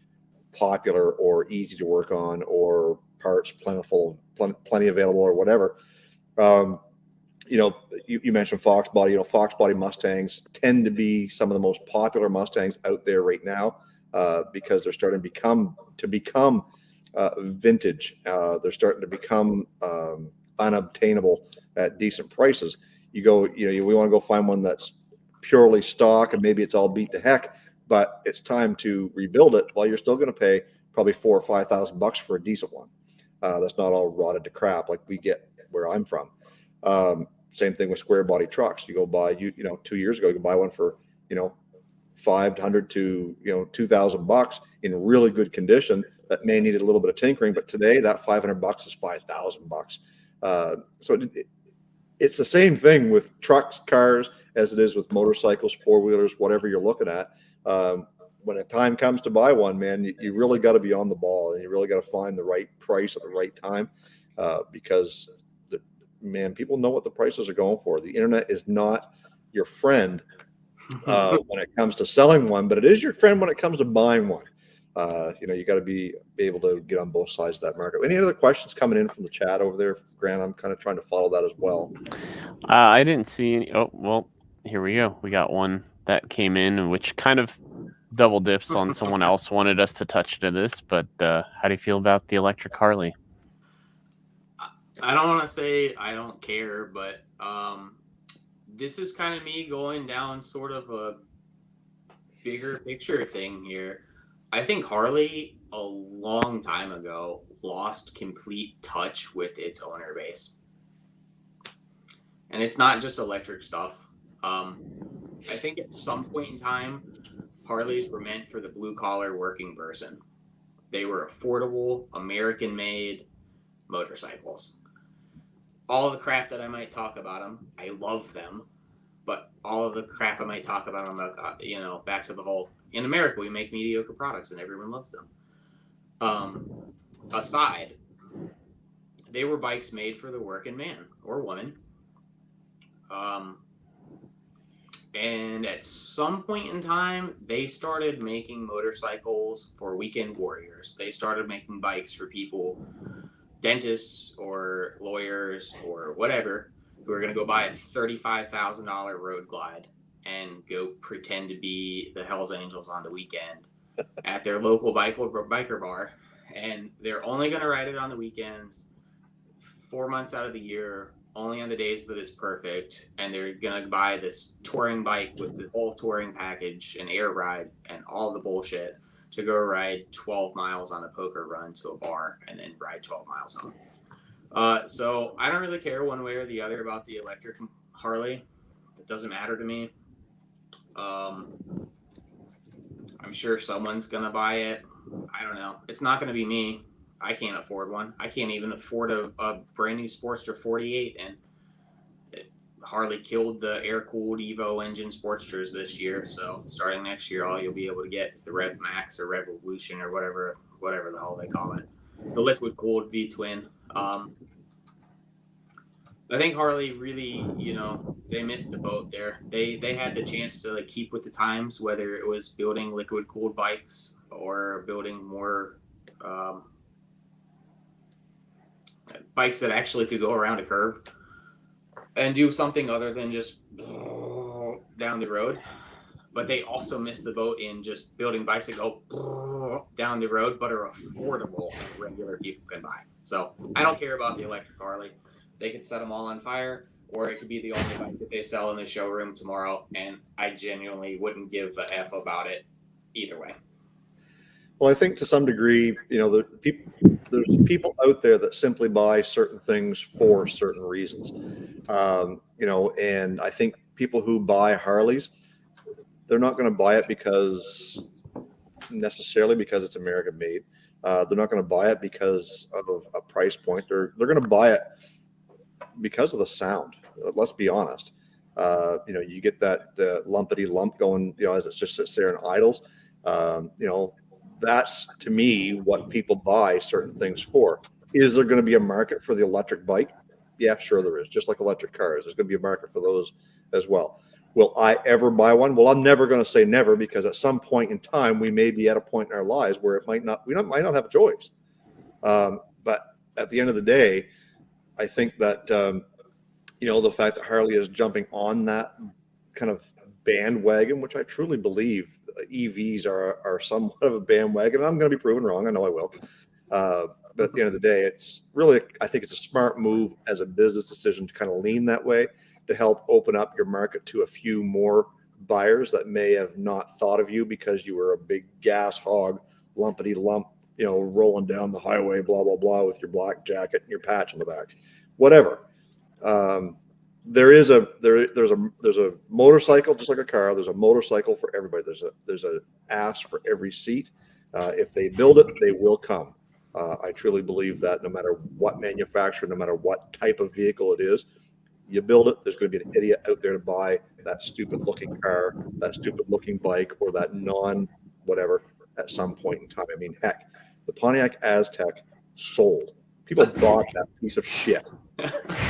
popular or easy to work on or parts plenty available or whatever. You mentioned Fox Body. Fox Body Mustangs tend to be some of the most popular Mustangs out there right now because they're starting to become vintage. They're starting to become unobtainable at decent prices. We want to go find one that's purely stock and maybe it's all beat to heck, but it's time to rebuild it. Well, you're still going to pay probably $4,000 or $5,000 for a decent one. That's not all rotted to crap like we get where I'm from. Same thing with square body trucks. You go buy 2 years ago, you could buy one for $500 to $2,000 in really good condition that may need a little bit of tinkering, but today that $500 is $5,000. So it's the same thing with trucks, cars, as it is with motorcycles, four-wheelers, whatever you're looking at. When a time comes to buy one, man, you really got to be on the ball and you really got to find the right price at the right time because people know what the prices are going for. The internet is not your friend when it comes to selling one, but it is your friend when it comes to buying one. You got to be able to get on both sides of that market. Any other questions coming in from the chat over there, Grant? I'm kind of trying to follow that as well. I didn't see any. Oh, well, here we go. We got one that came in, which kind of double dips on someone else wanted us to touch to this, but how do you feel about the electric Harley? I don't want to say I don't care, but this is kind of me going down sort of a bigger picture thing here. I think Harley a long time ago lost complete touch with its owner base. And it's not just electric stuff. I think at some point in time, Harleys were meant for the blue collar working person. They were affordable, American-made motorcycles. All the crap that I might talk about them, I love them. But all of the crap I might talk about them, back to the whole, in America, we make mediocre products and everyone loves them. Aside, they were bikes made for the working man or woman. And at some point in time, they started making motorcycles for weekend warriors. They started making bikes for people, dentists or lawyers or whatever, who are going to go buy a $35,000 road glide and go pretend to be the Hells Angels on the weekend at their local biker bar. And they're only going to ride it on the weekends, 4 months out of the year, only on the days that it's perfect. And they're going to buy this touring bike with the whole touring package and air ride and all the bullshit to go ride 12 miles on a poker run to a bar and then ride 12 miles home. So I don't really care one way or the other about the electric Harley. It doesn't matter to me. I'm sure someone's going to buy it. I don't know. It's not going to be me. I can't afford one. I can't even afford a brand new Sportster 48, and Harley killed the air-cooled Evo engine Sportsters this year. So starting next year, all you'll be able to get is the Rev Max or Revolution or whatever the hell they call it, the liquid-cooled V-twin. I think Harley really, they missed the boat there. They had the chance to keep with the times, whether it was building liquid-cooled bikes or building more bikes that actually could go around a curve and do something other than just down the road. But they also missed the boat in just building bikes that go down the road but are affordable and regular people can buy. So I don't care about the electric Harley. They could set them all on fire, or it could be the only bike that they sell in the showroom tomorrow, and I genuinely wouldn't give a F about it either way. Well, I think to some degree, there's people out there that simply buy certain things for certain reasons. And I think people who buy Harleys, they're not going to buy it necessarily because it's American made. They're not going to buy it because of a price point. They're going to buy it because of the sound. Let's be honest. You get that lumpity lump going, as it just sits there and idles. That's to me what people buy certain things for. Is there going to be a market for the electric bike? Yeah, sure there is. Just like electric cars, there's going to be a market for those as well. Will I ever buy one? Well, I'm never going to say never, because at some point in time we may be at a point in our lives where we might not have a choice. But at the end of the day, I think that the fact that Harley is jumping on that kind of bandwagon, which I truly believe EVs are somewhat of a bandwagon, and I'm going to be proven wrong. I know I will. But at the end of the day, I think it's a smart move as a business decision to kind of lean that way, to help open up your market to a few more buyers that may have not thought of you because you were a big gas hog, lumpity lump, rolling down the highway, blah, blah, blah, with your black jacket and your patch on the back, whatever. There's a motorcycle, just like a car. There's a motorcycle for everybody. There's a ass for every seat. If they build it, they will come. I truly believe that no matter what manufacturer, no matter what type of vehicle it is, you build it, there's going to be an idiot out there to buy that stupid looking car, that stupid looking bike, or that whatever at some point in time. I mean, heck, the Pontiac Aztec sold. People bought that piece of shit.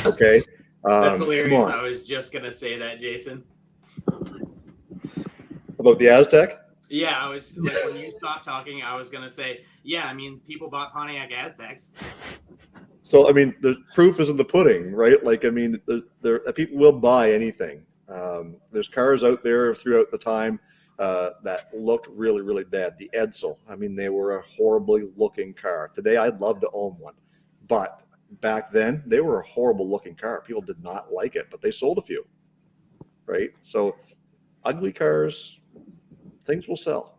Okay. That's hilarious. I was just going to say that, Jason. About the Aztec? Yeah, I was when you stopped talking, I was going to say, yeah, people bought Pontiac Aztecs. So, the proof is in the pudding, right? People will buy anything. There's cars out there throughout the time that looked really, really bad. The Edsel, they were a horribly looking car. Today, I'd love to own one. But back then, they were a horrible looking car. People did not like it, but they sold a few, right? So ugly cars, things will sell.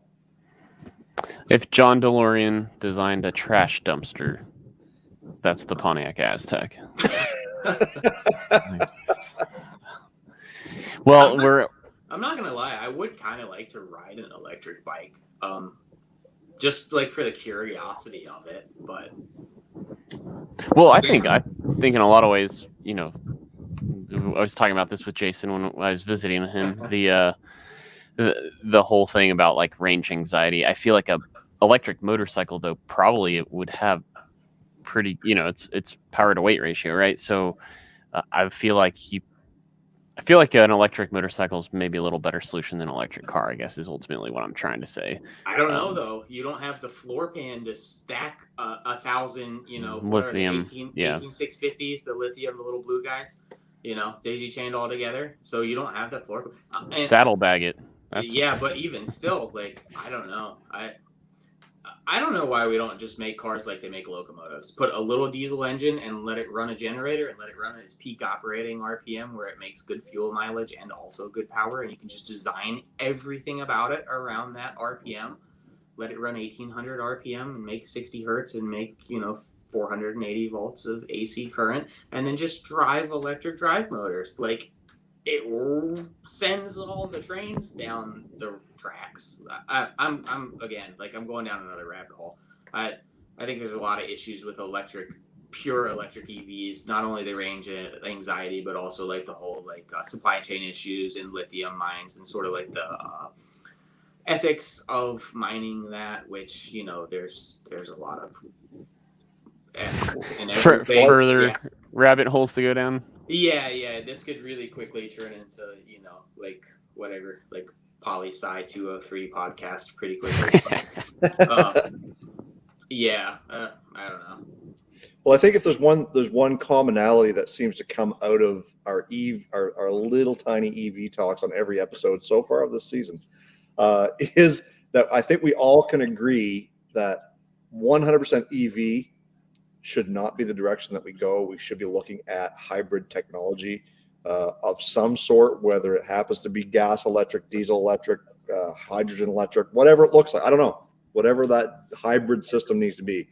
If John DeLorean designed a trash dumpster, that's the Pontiac Aztec. Well, I'm not gonna lie. I would kind of like to ride an electric bike, just like for the curiosity of it. But well, I think in a lot of ways, you know, I was talking about this with Jason when I was visiting him. The whole thing about like range anxiety. I feel like a electric motorcycle though probably it would have pretty, you know, it's power to weight ratio, right? So I feel like an electric motorcycle is maybe a little better solution than an electric car, I guess, is ultimately what I'm trying to say. I don't know though. You don't have the floor pan to stack 1,000, you know, what are they, Lithium, 18650s, the lithium, the little blue guys, you know, daisy chained all together. So you don't have the floor. Saddlebag it. Yeah, but even still, like, I don't know. I don't know why we don't just make cars like they make locomotives. Put a little diesel engine and let it run a generator and let it run at its peak operating RPM where it makes good fuel mileage and also good power. And you can just design everything about it around that RPM. Let it run 1800 RPM and make 60 hertz and make, you know, 480 volts of AC current. And then just drive electric drive motors. Like, it sends all the trains down the tracks. I'm again, like, I'm going down another rabbit hole. I think there's a lot of issues with pure electric EVs. Not only the range anxiety, but also like the whole like supply chain issues in lithium mines and sort of like the ethics of mining that. Which, you know, there's a lot of further rabbit holes to go down. Yeah, this could really quickly turn into, you know, like whatever, like Poli-Sci 203 podcast pretty quickly. I don't know. Well, I think if there's one commonality that seems to come out of our little tiny EV talks on every episode so far of this season, is that I think we all can agree that 100% EV should not be the direction that we go. We should be looking at hybrid technology of some sort, whether it happens to be gas electric, diesel electric, hydrogen electric, whatever it looks like. I don't know. Whatever that hybrid system needs to be.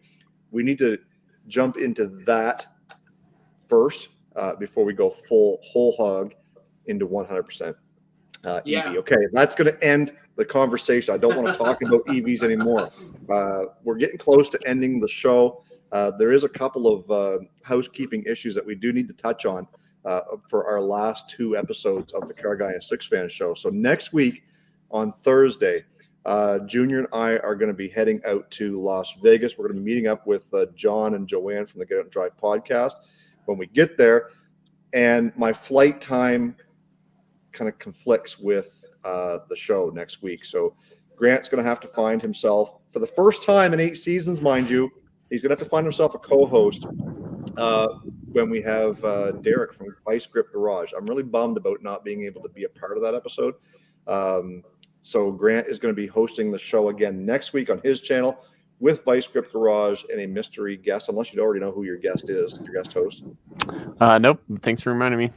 We need to jump into that first before we go whole hog into 100% EV. Okay, that's going to end the conversation. I don't want to talk about EVs anymore. We're getting close to ending the show. There is a couple of housekeeping issues that we do need to touch on for our last two episodes of the Car Guy and Six Fan Show. So next week on Thursday, Junior and I are going to be heading out to Las Vegas. We're going to be meeting up with John and Joanne from the Get Out and Drive podcast when we get there. And my flight time kind of conflicts with the show next week. So Grant's going to have to find himself, for the first time in 8 seasons, mind you, he's going to have to find himself a co-host when we have Derek from Vice Grip Garage. I'm really bummed about not being able to be a part of that episode. So Grant is going to be hosting the show again next week on his channel with Vice Grip Garage and a mystery guest, unless you already know who your guest is, your guest host. Nope. Thanks for reminding me.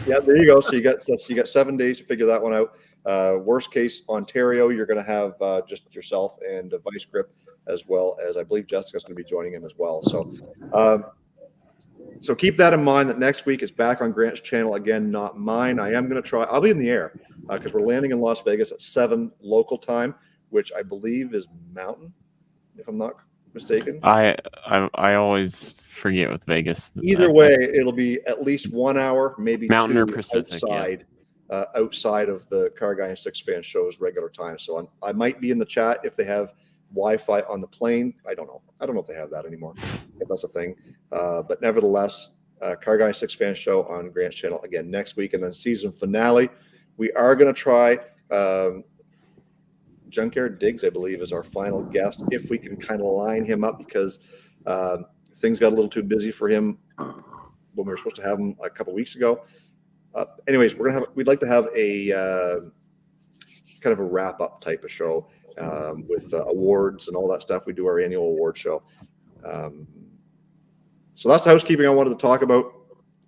Yeah, there you go. So you got 7 days to figure that one out. Worst case, Ontario, you're going to have just yourself and Vice Grip, as well as I believe Jessica's going to be joining him as well. So keep that in mind that next week is back on Grant's channel again, not mine. I am going to try. I'll be in the air because we're landing in Las Vegas at 7 local time, which I believe is Mountain, if I'm not mistaken. I always forget with Vegas. Either way, it'll be at least 1 hour, maybe Mountain 2 or Pacific, outside of the Car Guy and Six Fan Show's regular time. So I might be in the chat if they have Wi-Fi on the plane. I don't know if they have that anymore, if that's a thing. But nevertheless, Car Guy 6 Fan Show on Grant's channel again next week, and then season finale. We are going to try Junkyard Diggs, I believe, is our final guest, if we can kind of line him up, because things got a little too busy for him when we were supposed to have him a couple weeks ago. Anyways, we'd like to have a kind of a wrap-up type of show with awards and all that stuff. We do our annual award show. So that's the housekeeping I wanted to talk about.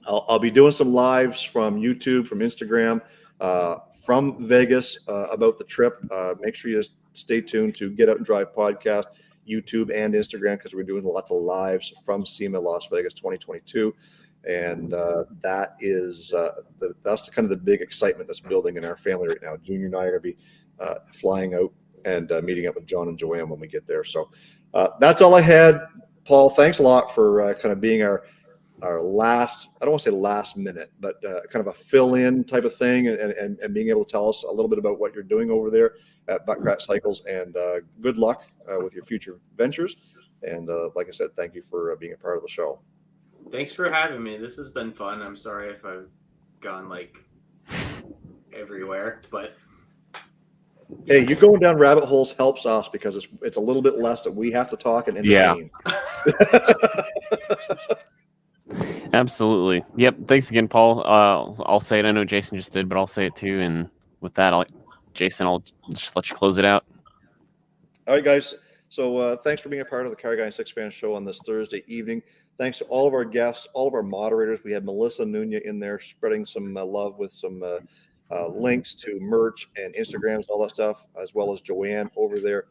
I'll be doing some lives from YouTube, from Instagram, from Vegas about the trip. Make sure you just stay tuned to Get Out and Drive podcast, YouTube and Instagram, because we're doing lots of lives from SEMA Las Vegas 2022. And that is that's kind of the big excitement that's building in our family right now. Junior and I are going to be flying out and meeting up with John and Joanne when we get there. So that's all I had. Paul, thanks a lot for kind of being our last, I don't want to say last minute, but kind of a fill-in type of thing, and being able to tell us a little bit about what you're doing over there at Buttcrack Cycles, and good luck with your future ventures. And like I said, thank you for being a part of the show. Thanks for having me. This has been fun. I'm sorry if I've gone like everywhere, but hey, you going down rabbit holes helps us, because it's a little bit less that we have to talk and entertain. Absolutely. Yep. Thanks again, Paul. I'll say it. I know Jason just did, but I'll say it too. And with that, Jason, I'll just let you close it out. All right, guys. So thanks for being a part of the Car Guy and Six Fan Show on this Thursday evening. Thanks to all of our guests, all of our moderators. We had Melissa Nunez in there spreading some love with some links to merch and Instagrams and all that stuff, as well as Joanne over there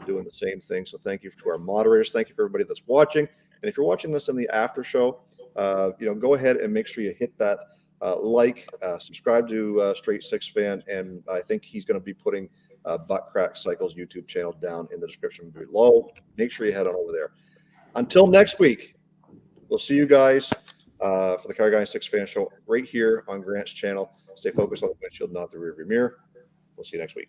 doing the same thing. So thank you to our moderators. Thank you for everybody that's watching. And if you're watching this in the after show, go ahead and make sure you hit that subscribe to Straight Six Fan, and I think he's going to be putting Buttcrack Cycles YouTube channel down in the description below. Make sure you head on over there. Until next week, we'll see you guys for the Car Guy and Six Fan Show right here on Grant's channel. Stay focused on the windshield, not the rearview mirror. We'll see you next week.